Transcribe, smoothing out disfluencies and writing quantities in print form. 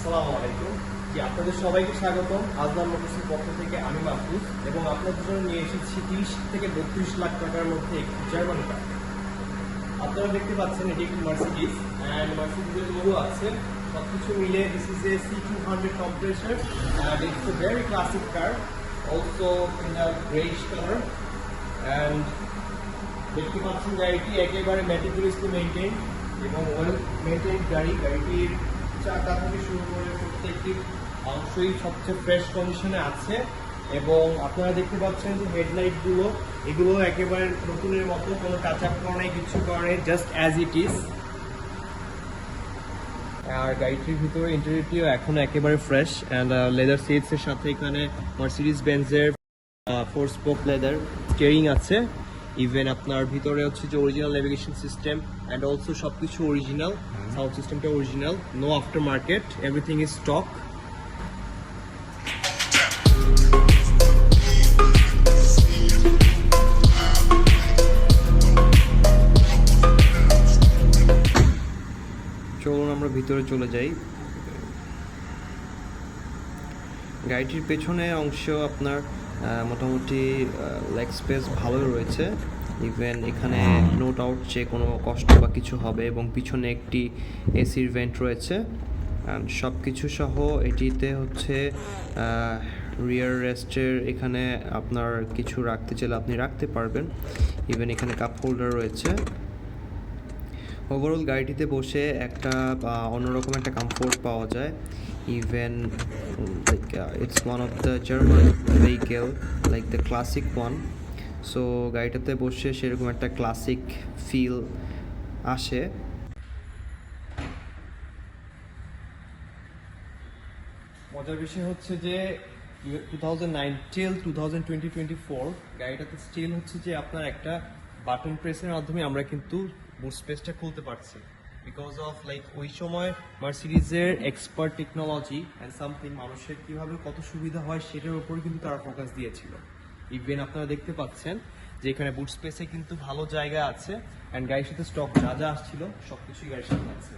আসসালামু আলাইকুম। জি, আপনাদের সবাইকে স্বাগতম। আজলান মোটরসের পক্ষ থেকে আমি মাহফুজ এবং আপনাদের জন্য নিয়ে এসেছি 30 থেকে 32 লাখ টাকার মধ্যে একটি জার্মান কার। আপনারা দেখতে পাচ্ছেন এটি একটি মার্সিডিজ অ্যান্ড মার্সিডিজের লোগো আছে। সবকিছু মিলে this is a C200 compressor and it's a very classic car, also in a grayish color. And দেখতে পাচ্ছেন গাড়িটি একেবারে ম্যাটিকুলাসলি মেইনটেইন এবং ওয়েল মেইনটেইন গাড়িটির চাকা থেকে শুরু করে প্রত্যেকটি অংশই সবচেয়ে ফ্রেশ কন্ডিশনে আছে এবং আপনারা দেখতে পাচ্ছেন যে হেডলাইটগুলো এগুলো একেবারে নতুনের মতো, কোনো টাচ আপ করা নেই, কিছু করা নেই, জাস্ট অ্যাজ ইট ইজ। আর গাড়িটির ভিতরে ইন্টেরিয়রটিও এখন একেবারে ফ্রেশ অ্যান্ড লেদার সিটসের সাথে এখানে মার্সিডিজ বেঞ্জের 4 স্পোক লেদার স্টিয়ারিং আছে। ইভেন আপনার ভিতরে হচ্ছে যে original navigation system and also সবকিছু অরিজিনাল, সাউন্ড সিস্টেমটা original, no aftermarket, everything is stock. চলুন আমরা ভিতরে চলে যাই। গাড়িটির পেছনে অংশ আপনার মোটামুটি লেগ স্পেস ভালোই রয়েছে। ইভেন এখানে নো ডাউট যে কোনো কষ্ট বা কিছু হবে এবং পিছনে একটি এসির ভেন্ট রয়েছে অ্যান্ড সব কিছু সহ এটিতে হচ্ছে রিয়ার রেস্টের এখানে আপনার কিছু রাখতে চাইলে আপনি রাখতে পারবেন। ইভেন এখানে কাপ হোল্ডার রয়েছে। ওভারঅল গাড়িটিতে বসে একটা অন্যরকম একটা কমফোর্ট পাওয়া যায়। Even like it's one of the German vehicle, like the classic one. So গাড়িটাতে বসে সেরকম একটা ক্লাসিক ফিল আসে। মজার বিষয় হচ্ছে যে 2009 till 2024 গাড়িটাতে স্টিল হচ্ছে যে আপনার একটা বাটন প্রেসের মাধ্যমে আমরা কিন্তু বুট স্পেসটা খুলতে পারছি, বিকজ অফ লাইক ওই সময় মার্সিডিজের এক্সপার্ট টেকনোলজি অ্যান্ড সামথিং মানুষের কীভাবে কত সুবিধা হয় সেটার উপর কিন্তু তারা ফোকাস দিয়েছিল। ইভেন আপনারা দেখতে পাচ্ছেন যে এখানে বুট স্পেসে কিন্তু ভালো জায়গা আছে অ্যান্ড গাড়ির সাথে স্টক যা যা আসছিল সব কিছুই গাড়ির সাথে আছে।